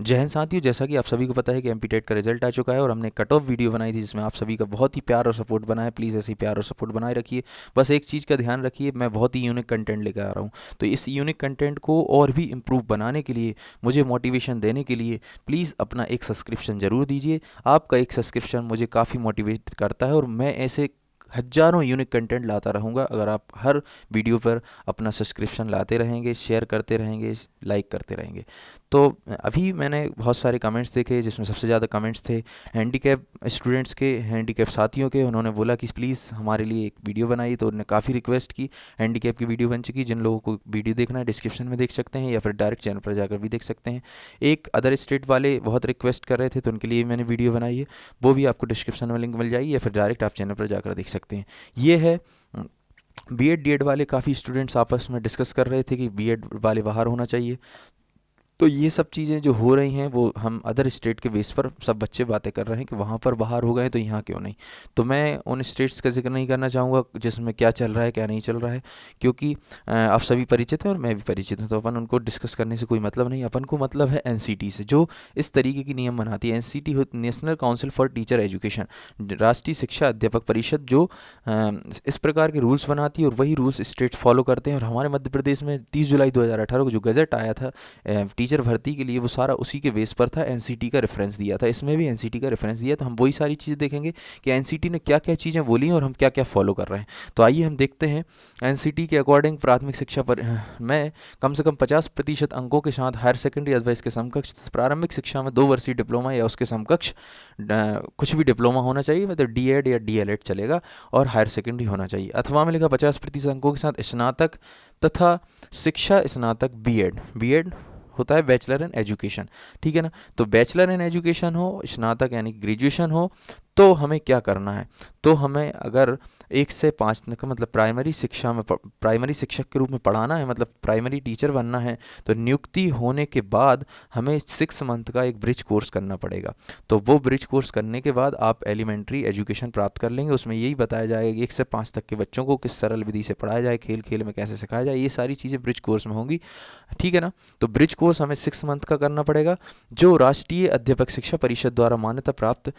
जय हिंद साथियों, जैसा कि आप सभी को पता है कि एमपी टेट का रिजल्ट आ चुका है और हमने कट ऑफ वीडियो बनाई थी जिसमें आप सभी का बहुत ही प्यार और सपोर्ट बना है। प्लीज़ ऐसे ही प्यार और सपोर्ट बनाए रखिए। बस एक चीज़ का ध्यान रखिए, मैं बहुत ही यूनिक कंटेंट लेकर आ रहा हूँ, तो इस यूनिक कंटेंट को और भी इम्प्रूव बनाने के लिए, मुझे मोटिवेशन देने के लिए प्लीज़ अपना एक सब्सक्रिप्शन ज़रूर दीजिए। आपका एक सब्सक्रिप्शन मुझे काफ़ी मोटिवेट करता है और मैं ऐसे हज़ारों यूनिक कंटेंट लाता रहूँगा अगर आप हर वीडियो पर अपना सब्सक्रिप्शन लाते रहेंगे, शेयर करते रहेंगे, लाइक करते रहेंगे। तो अभी मैंने बहुत सारे कमेंट्स देखे जिसमें सबसे ज़्यादा कमेंट्स थे हैंडीकैप स्टूडेंट्स के, हैंडीकैप साथियों के। उन्होंने बोला कि प्लीज़ हमारे लिए एक वीडियो बनाई, तो उन्होंने काफ़ी रिक्वेस्ट की। हैंडीकैप की वीडियो बन चुकी, जिन लोगों को वीडियो देखना है डिस्क्रिप्शन में देख सकते हैं या फिर डायरेक्ट चैनल पर जाकर भी देख सकते हैं। एक अदर स्टेट वाले बहुत रिक्वेस्ट कर रहे थे तो उनके लिए मैंने वीडियो बनाई है, वो भी आपको डिस्क्रिप्शन में लिंक मिल जाएगी या फिर डायरेक्ट आप चैनल पर जाकर देख सकते हैं। ये है बीएड डीएड वाले काफ़ी स्टूडेंट्स आपस में डिस्कस कर रहे थे कि बीएड वाले बाहर होना चाहिए। तो ये सब चीज़ें जो हो रही हैं वो हम अदर स्टेट के बेस पर सब बच्चे बातें कर रहे हैं कि वहाँ पर बाहर हो गए तो यहाँ क्यों नहीं। तो मैं उन स्टेट्स का जिक्र नहीं करना चाहूँगा जिसमें क्या चल रहा है क्या नहीं चल रहा है, क्योंकि आप सभी परिचित हैं और मैं भी परिचित हूँ, तो अपन उनको डिस्कस करने से कोई मतलब नहीं। अपन को मतलब है एनसीटी से, जो इस तरीके की नियम बनाती है। NCT national council for teacher education, राष्ट्रीय शिक्षा अध्यापक परिषद, जो इस प्रकार के रूल्स बनाती है और वही रूल्स स्टेट्स फॉलो करते हैं। और हमारे मध्य प्रदेश में 30 जुलाई 2018 को जो गजट आया था टीचर भर्ती के लिए, वो सारा उसी के बेस पर था। एनसीटी का रेफरेंस दिया था, इसमें भी एनसीटी का रेफरेंस दिया, तो हम वही सारी चीज़ें देखेंगे कि एनसीटी ने क्या क्या चीज़ें बोली और हम क्या क्या फॉलो कर रहे हैं। तो आइए हम देखते हैं। एनसीटी के अकॉर्डिंग प्राथमिक शिक्षा पर में कम से कम 50% अंकों के साथ हायर सेकेंडरी अथवा इसके समकक्ष प्रारंभिक शिक्षा में 2 वर्षीय डिप्लोमा या उसके समकक्ष कुछ भी डिप्लोमा होना चाहिए, मतलब डीएड या डीएलएड चलेगा, और हायर सेकेंडरी होना चाहिए। अथवा में लिखा 50% अंकों के साथ स्नातक तथा शिक्षा स्नातक बीएड। बीएड होता है बैचलर इन एजुकेशन, ठीक है ना। तो बैचलर इन एजुकेशन हो, स्नातक यानी ग्रेजुएशन हो, तो हमें क्या करना है। तो हमें अगर 1 से 5 का मतलब प्राइमरी शिक्षा में प्राइमरी शिक्षक के रूप में पढ़ाना है, मतलब प्राइमरी टीचर बनना है, तो नियुक्ति होने के बाद हमें 6 मंथ का एक ब्रिज कोर्स करना पड़ेगा। तो वो ब्रिज कोर्स करने के बाद आप एलिमेंट्री एजुकेशन प्राप्त कर लेंगे। उसमें यही बताया जाएगा कि 1 से 5 तक के बच्चों को किस सरल विधि से पढ़ाया जाए, खेल खेल में कैसे सिखाया जाए, ये सारी चीज़ें ब्रिज कोर्स में होंगी, ठीक है ना। तो ब्रिज कोर्स हमें 6 मंथ का करना पड़ेगा, जो राष्ट्रीय अध्यापक शिक्षा परिषद द्वारा मान्यता प्राप्त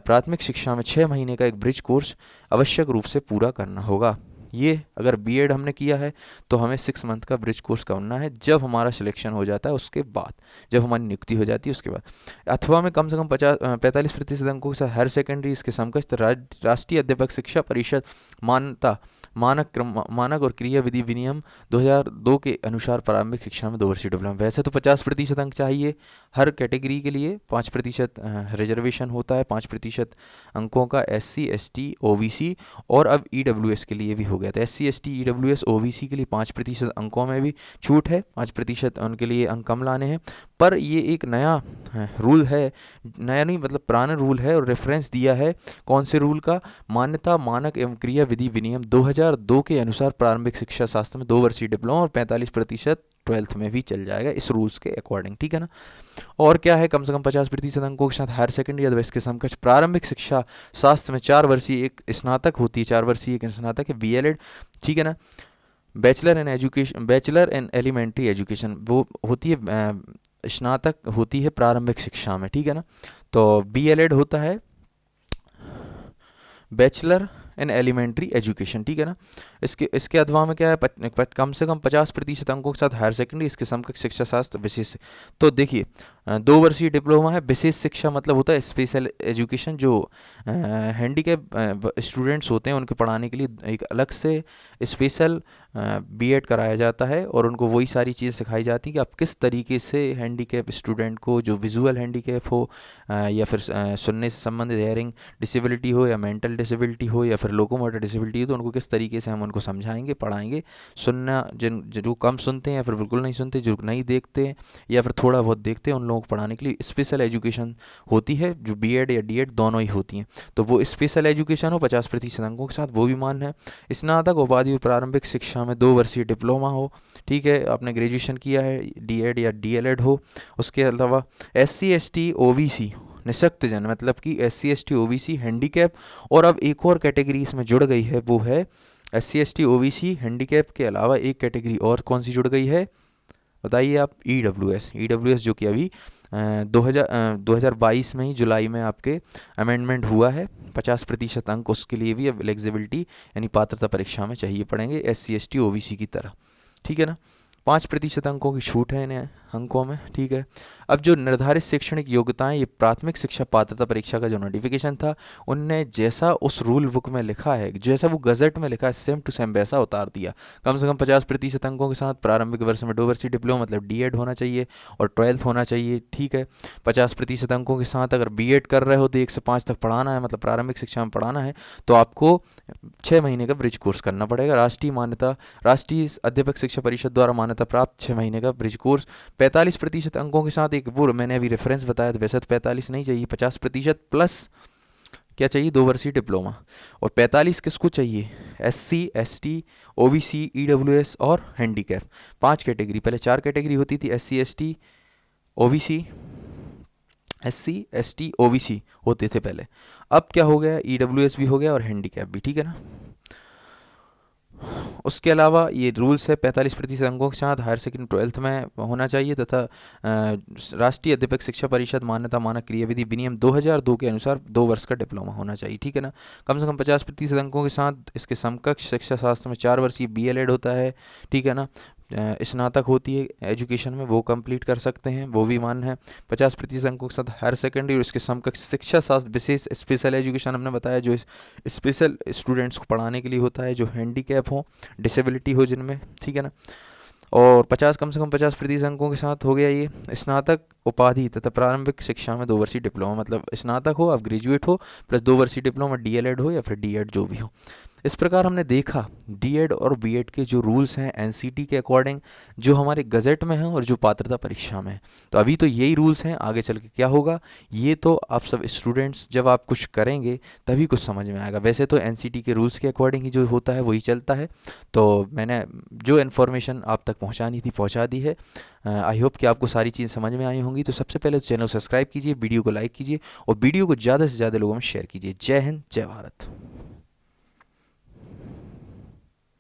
प्राथमिक शिक्षा में 6 महीने का एक ब्रिज कोर्स आवश्यक रूप से पूरा करना होगा। ये अगर बीएड हमने किया है तो हमें 6 मंथ का ब्रिज कोर्स करना है, जब हमारा सिलेक्शन हो जाता है उसके बाद, जब हमारी नियुक्ति हो जाती है उसके बाद। अथवा में कम से कम 45% अंकों के साथ हायर सेकेंडरी इसके समकक्ष राष्ट्रीय अध्यापक शिक्षा परिषद मान्यता मानक और क्रिया विधि विनियम 2002 के अनुसार प्रारंभिक शिक्षा में 2 वर्षीय डिप्लोमा। वैसे तो 50% अंक चाहिए हर कैटेगरी के लिए, 5% रिजर्वेशन होता है, 5% अंकों का SC ST OBC, और अब EWS के लिए भी हो गया था। SC ST EWS OBC के लिए 5% अंकों में भी छूट है, 5% उनके लिए अंक कम लाने हैं। पर ये एक नया रूल है, नया नहीं मतलब पुराना रूल है, और रेफरेंस दिया है कौन से रूल का, मान्यता मानक एवं क्रिया विधि विनियम 2002 के अनुसार प्रारंभिक शिक्षा शास्त्र में 2 वर्षीय डिप्लोमा और 45% 12th में भी चल जाएगा इस रूल्स के अकॉर्डिंग, ठीक है ना। और क्या है, कम से कम 50% अंकों के साथ हायर सेकेंडरी अथवा इसके समकक्ष प्रारंभिक शिक्षा शास्त्र में 4 वर्षीय एक स्नातक होती है, 4 वर्षीय एक स्नातक है बीएलएड, ठीक है ना। Bachelor in education, bachelor in elementary education वो होती है स्नातक होती है प्रारंभिक शिक्षा में, ठीक है ना। तो बीएलएड होता है बैचलर इन एलिमेंट्री एजुकेशन, ठीक है ना। इसके अथवा में क्या है, कम से कम 50% अंकों के साथ हायर सेकेंडरी इसके समकक्ष शिक्षा शास्त्र विशेष। तो देखिए 2 वर्षीय डिप्लोमा है, विशेष शिक्षा मतलब होता है स्पेशल एजुकेशन, जो हैंडीकैप स्टूडेंट्स होते हैं उनके पढ़ाने के लिए एक अलग से स्पेशल बीएड कराया जाता है, और उनको वही सारी चीज़ें सिखाई जाती हैं कि आप किस तरीके से हैंडीकैप स्टूडेंट को, जो विजुअल हैंडीकैप हो या फिर सुनने से संबंधित हेयरिंग डिसेबिलिटी हो या मेंटल डिसेबिलिटी हो या फिर लोकोमोटर डिसेबिलिटी हो, तो उनको किस तरीके से हम उनको समझाएंगे, पढ़ाएंगे। सुनना जो कम सुनते हैं या फिर बिल्कुल नहीं सुनते, जो नहीं देखते हैं या फिर थोड़ा बहुत देखते हैं, उन लोगों को पढ़ाने के लिए स्पेशल एजुकेशन होती है, जो बीएड या डीएड दोनों ही होती हैं। तो वो स्पेशल एजुकेशन हो 50% अंकों के साथ, वो भी मान्य है। स्नातक उपाधि प्रारंभिक शिक्षा में 2 वर्षीय डिप्लोमा हो, ठीक है, आपने ग्रेजुएशन किया है, डीएड या डीएलएड हो। उसके अलावा SC ST OBC निःशक्त जन, मतलब कि SC ST OBC हैंडीकैप, और अब एक और कैटेगरी इसमें जुड़ गई है, वो है SC ST OBC हैंडीकैप के अलावा एक कैटेगरी और कौन सी जुड़ गई है, बताइए आप। ई डब्ल्यू एस जो कि अभी 2022 में ही जुलाई में आपके अमेंडमेंट हुआ है। 50% अंक उसके लिए भी अब एलिजिबिलिटी यानी पात्रता परीक्षा में चाहिए पड़ेंगे SC ST OBC की तरह, ठीक है ना। 5% अंकों की छूट है इन्हें अंकों में, ठीक है। अब जो निर्धारित शैक्षणिक योग्यताएं, ये प्राथमिक शिक्षा पात्रता परीक्षा का जो नोटिफिकेशन था, उनने जैसा उस रूल बुक में लिखा है, जैसा वो गजट में लिखा है, सेम टू सेम वैसा उतार दिया। कम से कम 50% अंकों के साथ प्रारंभिक वर्ष में 2 वर्षीय डिप्लोमा मतलब D.Ed होना चाहिए और 12th होना चाहिए, ठीक है। 50% अंकों के साथ अगर B.Ed कर रहे हो तो 1 से 5 तक पढ़ाना है, मतलब प्रारंभिक शिक्षा में पढ़ाना है, तो आपको 6 महीने का ब्रिज कोर्स करना पड़ेगा। राष्ट्रीय अध्यापक शिक्षा परिषद द्वारा मान्यता प्राप्त 6 महीने का ब्रिज कोर्स। 45% अंकों के साथ एक वो मैंने अभी रेफरेंस बताया था, वैसे तो 45 नहीं चाहिए, 50% प्लस क्या चाहिए, 2 वर्षीय डिप्लोमा। और 45 किसको चाहिए, SC ST OBC EWS और हैंडीकैप, 5 कैटेगरी। पहले 4 कैटेगरी होती थी, SC ST OBC, SC ST OBC होते थे पहले। अब क्या हो गया, EWS भी हो गया और हैंडीकैप भी, ठीक है ना। उसके अलावा ये रूल्स है, 45% अंकों के साथ हायर सेकेंडरी 12th में होना चाहिए, तथा राष्ट्रीय अध्यापक शिक्षा परिषद मान्यता मानक क्रियाविधि विनियम 2002 के अनुसार 2 वर्ष का डिप्लोमा होना चाहिए, ठीक है ना। कम से कम 50% अंकों के साथ इसके समकक्ष शिक्षा शास्त्र में 4 वर्षीय BLED होता है, ठीक है ना। स्नातक होती है एजुकेशन में, वो कंप्लीट कर सकते हैं, वो भी मान्य है। 50% अंकों के साथ हायर सेकेंडरी और इसके समकक्ष शिक्षा शास्त्र विशेष स्पेशल एजुकेशन हमने बताया, जो स्पेशल स्टूडेंट्स को पढ़ाने के लिए होता है, जो हैंडीकैप हो, डिसेबिलिटी हो जिनमें, ठीक है ना। और 50 कम से कम 50% अंकों के साथ हो गया ये स्नातक उपाधि तथा प्रारंभिक शिक्षा में 2 वर्षीय डिप्लोमा, मतलब स्नातक हो, आप ग्रेजुएट हो, प्लस 2 वर्षीय डिप्लोमा DLED हो या फिर D.Ed जो भी हो। इस प्रकार हमने देखा D.Ed और B.Ed के जो रूल्स हैं NCT के अकॉर्डिंग, जो हमारे गज़ट में हैं और जो पात्रता परीक्षा में है। तो अभी तो यही रूल्स हैं, आगे चल के क्या होगा ये तो आप सब स्टूडेंट्स जब आप कुछ करेंगे तभी कुछ समझ में आएगा। वैसे तो NCT के रूल्स के अकॉर्डिंग ही जो होता है वही चलता है। तो मैंने जो इन्फॉर्मेशन आप तक पहुंचानी थी पहुंचा दी है। आई होप कि आपको सारी चीज़ समझ में आई होंगी। तो सबसे पहले चैनल सब्सक्राइब कीजिए, वीडियो को लाइक कीजिए और वीडियो को ज़्यादा से ज़्यादा लोगों में शेयर कीजिए। जय हिंद, जय भारत।